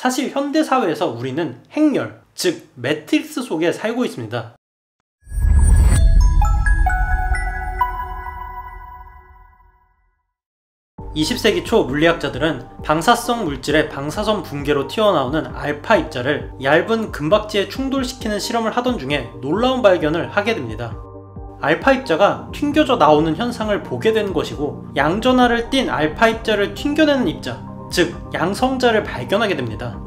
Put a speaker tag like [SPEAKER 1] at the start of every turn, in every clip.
[SPEAKER 1] 사실 현대사회에서 우리는 행렬, 즉 매트릭스 속에 살고 있습니다. 20세기 초 물리학자들은 방사성 물질의 방사선 붕괴로 튀어나오는 알파 입자를 얇은 금박지에 충돌시키는 실험을 하던 중에 놀라운 발견을 하게 됩니다. 알파 입자가 튕겨져 나오는 현상을 보게 된 것이고, 양전하를 띤 알파 입자를 튕겨내는 입자, 즉 양성자를 발견하게 됩니다.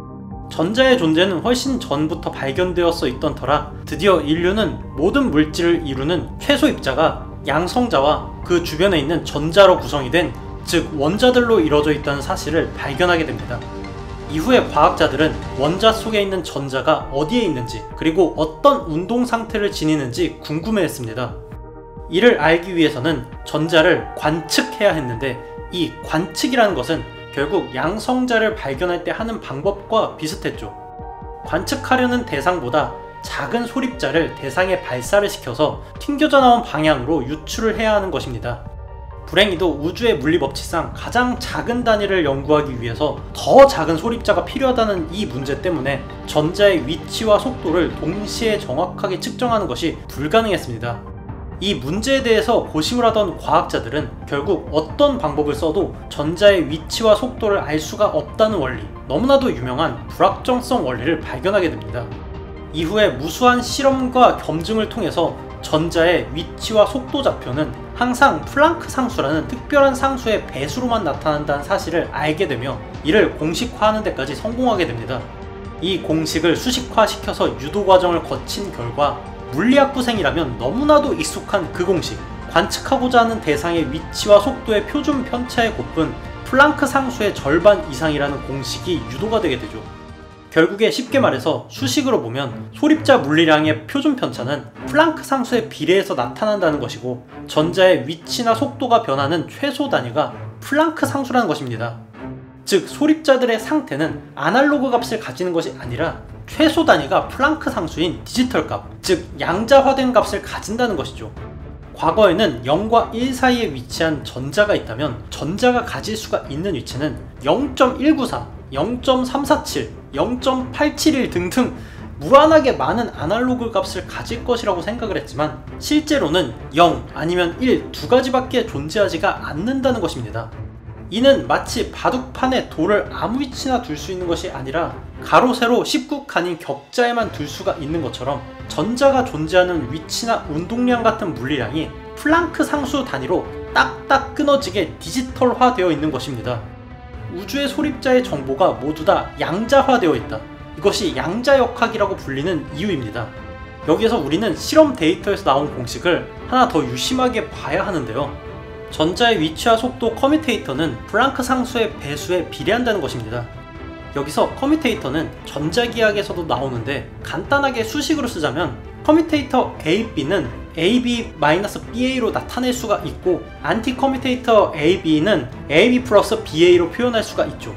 [SPEAKER 1] 전자의 존재는 훨씬 전부터 발견되었어 있던 터라 드디어 인류는 모든 물질을 이루는 최소 입자가 양성자와 그 주변에 있는 전자로 구성이 된, 즉 원자들로 이루어져 있다는 사실을 발견하게 됩니다. 이후에 과학자들은 원자 속에 있는 전자가 어디에 있는지, 그리고 어떤 운동 상태를 지니는지 궁금해했습니다. 이를 알기 위해서는 전자를 관측해야 했는데, 이 관측이라는 것은 결국 양성자를 발견할 때 하는 방법과 비슷했죠. 관측하려는 대상보다 작은 소립자를 대상에 발사를 시켜서 튕겨져 나온 방향으로 유출을 해야 하는 것입니다. 불행히도 우주의 물리법칙상 가장 작은 단위를 연구하기 위해서 더 작은 소립자가 필요하다는 이 문제 때문에 전자의 위치와 속도를 동시에 정확하게 측정하는 것이 불가능했습니다. 이 문제에 대해서 고심을 하던 과학자들은 결국 어떤 방법을 써도 전자의 위치와 속도를 알 수가 없다는 원리, 너무나도 유명한 불확정성 원리를 발견하게 됩니다. 이후에 무수한 실험과 검증을 통해서 전자의 위치와 속도 좌표는 항상 플랑크 상수라는 특별한 상수의 배수로만 나타난다는 사실을 알게 되며, 이를 공식화하는 데까지 성공하게 됩니다. 이 공식을 수식화시켜서 유도 과정을 거친 결과 물리학부생이라면 너무나도 익숙한 그 공식, 관측하고자 하는 대상의 위치와 속도의 표준 편차에 곱분 플랑크 상수의 절반 이상이라는 공식이 유도가 되게 되죠. 결국에 쉽게 말해서 수식으로 보면 소립자 물리량의 표준 편차는 플랑크 상수에 비례해서 나타난다는 것이고, 전자의 위치나 속도가 변하는 최소 단위가 플랑크 상수라는 것입니다. 즉 소립자들의 상태는 아날로그 값을 가지는 것이 아니라 최소 단위가 플랑크 상수인 디지털 값, 즉 양자화된 값을 가진다는 것이죠. 과거에는 0과 1 사이에 위치한 전자가 있다면 전자가 가질 수가 있는 위치는 0.194, 0.347, 0.871 등등 무한하게 많은 아날로그 값을 가질 것이라고 생각을 했지만, 실제로는 0 아니면 1 두 가지밖에 존재하지가 않는다는 것입니다. 이는 마치 바둑판에 돌을 아무 위치나 둘 수 있는 것이 아니라 가로 세로 19칸인 격자에만 둘 수가 있는 것처럼, 전자가 존재하는 위치나 운동량 같은 물리량이 플랑크 상수 단위로 딱딱 끊어지게 디지털화 되어 있는 것입니다. 우주의 소립자의 정보가 모두 다 양자화되어 있다. 이것이 양자역학이라고 불리는 이유입니다. 여기에서 우리는 실험 데이터에서 나온 공식을 하나 더 유심하게 봐야 하는데요. 전자의 위치와 속도 커뮤테이터는 플랑크 상수의 배수에 비례한다는 것입니다. 여기서 커뮤테이터는 전자기하학에서도 나오는데, 간단하게 수식으로 쓰자면 커뮤테이터 AB는 AB-BA로 나타낼 수가 있고, 안티 커뮤테이터 AB는 AB 플러스 BA로 표현할 수가 있죠.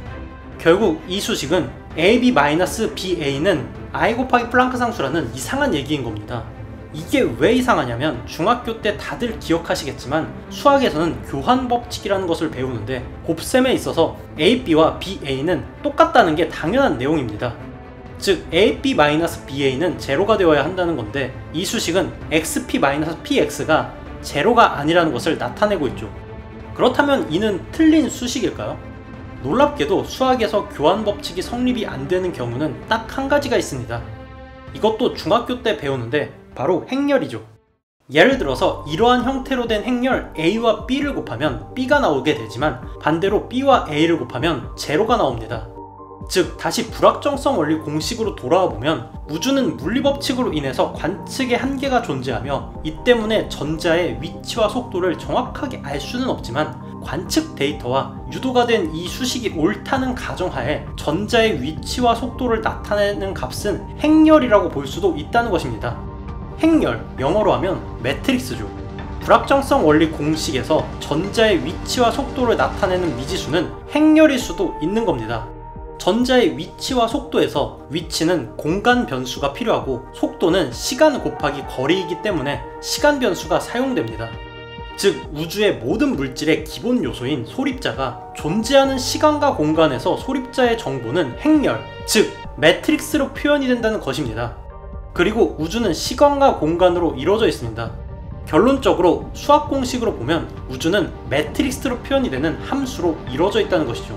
[SPEAKER 1] 결국 이 수식은 AB-BA는 I 곱하기 플랑크 상수라는 이상한 얘기인 겁니다. 이게 왜 이상하냐면, 중학교 때 다들 기억하시겠지만 수학에서는 교환 법칙이라는 것을 배우는데, 곱셈에 있어서 AB와 BA는 똑같다는 게 당연한 내용입니다. 즉 AB-BA는 제로가 되어야 한다는 건데, 이 수식은 XP-PX가 제로가 아니라는 것을 나타내고 있죠. 그렇다면 이는 틀린 수식일까요? 놀랍게도 수학에서 교환 법칙이 성립이 안 되는 경우는 딱 한 가지가 있습니다. 이것도 중학교 때 배우는데 바로 행렬이죠. 예를 들어서 이러한 형태로 된 행렬 A와 B를 곱하면 B가 나오게 되지만, 반대로 B와 A를 곱하면 제로가 나옵니다. 즉 다시 불확정성 원리 공식으로 돌아와 보면, 우주는 물리법칙으로 인해서 관측의 한계가 존재하며, 이 때문에 전자의 위치와 속도를 정확하게 알 수는 없지만, 관측 데이터와 유도가 된 이 수식이 옳다는 가정하에 전자의 위치와 속도를 나타내는 값은 행렬이라고 볼 수도 있다는 것입니다. 행렬, 영어로 하면 매트릭스죠. 불확정성 원리 공식에서 전자의 위치와 속도를 나타내는 미지수는 행렬일 수도 있는 겁니다. 전자의 위치와 속도에서 위치는 공간 변수가 필요하고, 속도는 시간 곱하기 거리이기 때문에 시간 변수가 사용됩니다. 즉 우주의 모든 물질의 기본 요소인 소립자가 존재하는 시간과 공간에서 소립자의 정보는 행렬, 즉 매트릭스로 표현이 된다는 것입니다. 그리고 우주는 시간과 공간으로 이루어져 있습니다. 결론적으로 수학 공식으로 보면 우주는 매트릭스로 표현이 되는 함수로 이루어져 있다는 것이죠.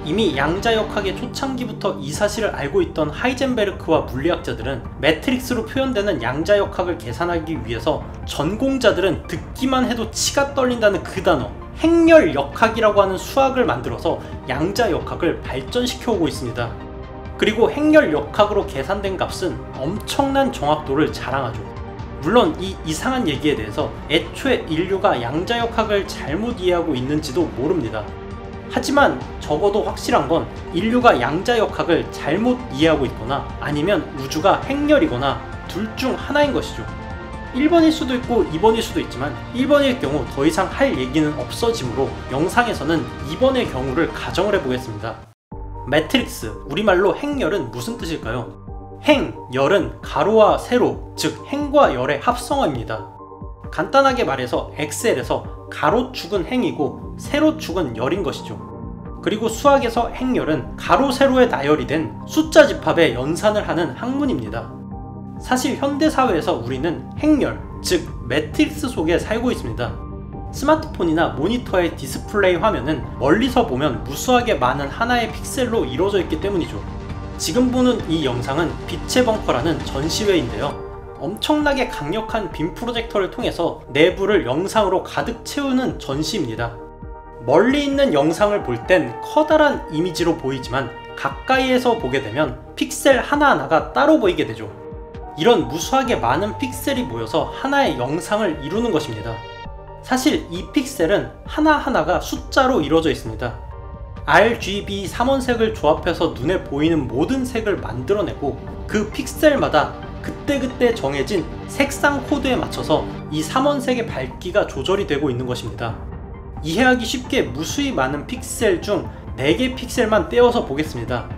[SPEAKER 1] 이미 양자역학의 초창기부터 이 사실을 알고 있던 하이젠베르크와 물리학자들은 매트릭스로 표현되는 양자역학을 계산하기 위해서 전공자들은 듣기만 해도 치가 떨린다는 그 단어 행렬역학이라고 하는 수학을 만들어서 양자역학을 발전시켜 오고 있습니다. 그리고 행렬역학으로 계산된 값은 엄청난 정확도를 자랑하죠. 물론 이 이상한 얘기에 대해서 애초에 인류가 양자역학을 잘못 이해하고 있는지도 모릅니다. 하지만 적어도 확실한 건 인류가 양자역학을 잘못 이해하고 있거나 아니면 우주가 행렬이거나 둘 중 하나인 것이죠. 1번일 수도 있고 2번일 수도 있지만 1번일 경우 더 이상 할 얘기는 없어지므로 영상에서는 2번의 경우를 가정을 해보겠습니다. 매트릭스, 우리말로 행렬은 무슨 뜻일까요? 행, 열은 가로와 세로, 즉 행과 열의 합성어입니다. 간단하게 말해서 엑셀에서 가로축은 행이고 세로축은 열인 것이죠. 그리고 수학에서 행열은 가로, 세로의 나열이 된 숫자 집합의 연산을 하는 학문입니다. 사실 현대사회에서 우리는 행렬, 즉 매트릭스 속에 살고 있습니다. 스마트폰이나 모니터의 디스플레이 화면은 멀리서 보면 무수하게 많은 하나의 픽셀로 이루어져 있기 때문이죠. 지금 보는 이 영상은 빛의 벙커라는 전시회인데요. 엄청나게 강력한 빔 프로젝터를 통해서 내부를 영상으로 가득 채우는 전시입니다. 멀리 있는 영상을 볼 땐 커다란 이미지로 보이지만 가까이에서 보게 되면 픽셀 하나하나가 따로 보이게 되죠. 이런 무수하게 많은 픽셀이 모여서 하나의 영상을 이루는 것입니다. 사실 이 픽셀은 하나하나가 숫자로 이루어져 있습니다. RGB 삼원색을 조합해서 눈에 보이는 모든 색을 만들어내고 그 픽셀마다 그때그때 정해진 색상 코드에 맞춰서 이 삼원색의 밝기가 조절이 되고 있는 것입니다. 이해하기 쉽게 무수히 많은 픽셀 중 4개 픽셀만 떼어서 보겠습니다.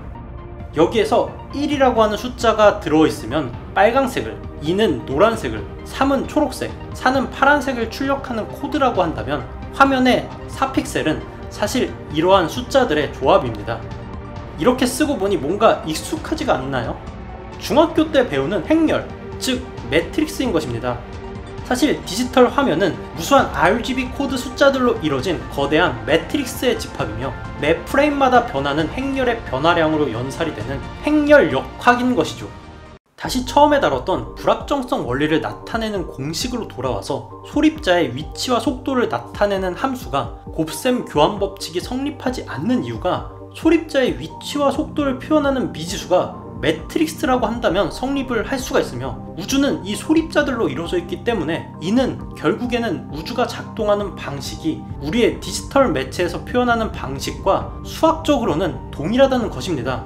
[SPEAKER 1] 여기에서 1이라고 하는 숫자가 들어있으면 빨강색을, 2는 노란색을, 3은 초록색, 4는 파란색을 출력하는 코드라고 한다면 화면의 4픽셀은 사실 이러한 숫자들의 조합입니다. 이렇게 쓰고 보니 뭔가 익숙하지가 않나요? 중학교 때 배우는 행렬, 즉 매트릭스인 것입니다. 사실 디지털 화면은 무수한 RGB 코드 숫자들로 이뤄진 거대한 매트릭스의 집합이며 매 프레임마다 변하는 행렬의 변화량으로 연산이 되는 행렬역학인 것이죠. 다시 처음에 다뤘던 불확정성 원리를 나타내는 공식으로 돌아와서 소립자의 위치와 속도를 나타내는 함수가 곱셈 교환 법칙이 성립하지 않는 이유가 소립자의 위치와 속도를 표현하는 미지수가 매트릭스라고 한다면 성립을 할 수가 있으며 우주는 이 소립자들로 이루어져 있기 때문에 이는 결국에는 우주가 작동하는 방식이 우리의 디지털 매체에서 표현하는 방식과 수학적으로는 동일하다는 것입니다.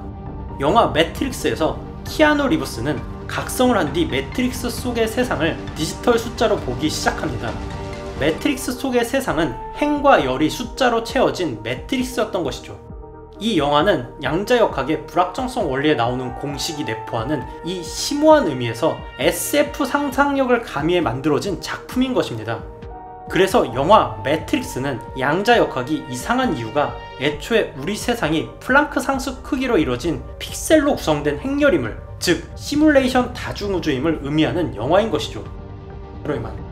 [SPEAKER 1] 영화 매트릭스에서 키아누 리브스는 각성을 한 뒤 매트릭스 속의 세상을 디지털 숫자로 보기 시작합니다. 매트릭스 속의 세상은 행과 열이 숫자로 채워진 매트릭스였던 것이죠. 이 영화는 양자역학의 불확정성 원리에 나오는 공식이 내포하는 이 심오한 의미에서 SF 상상력을 가미해 만들어진 작품인 것입니다. 그래서 영화 매트릭스는 양자역학이 이상한 이유가 애초에 우리 세상이 플랑크 상수 크기로 이루어진 픽셀로 구성된 행렬임을, 즉 시뮬레이션 다중우주임을 의미하는 영화인 것이죠. 그럼 이만.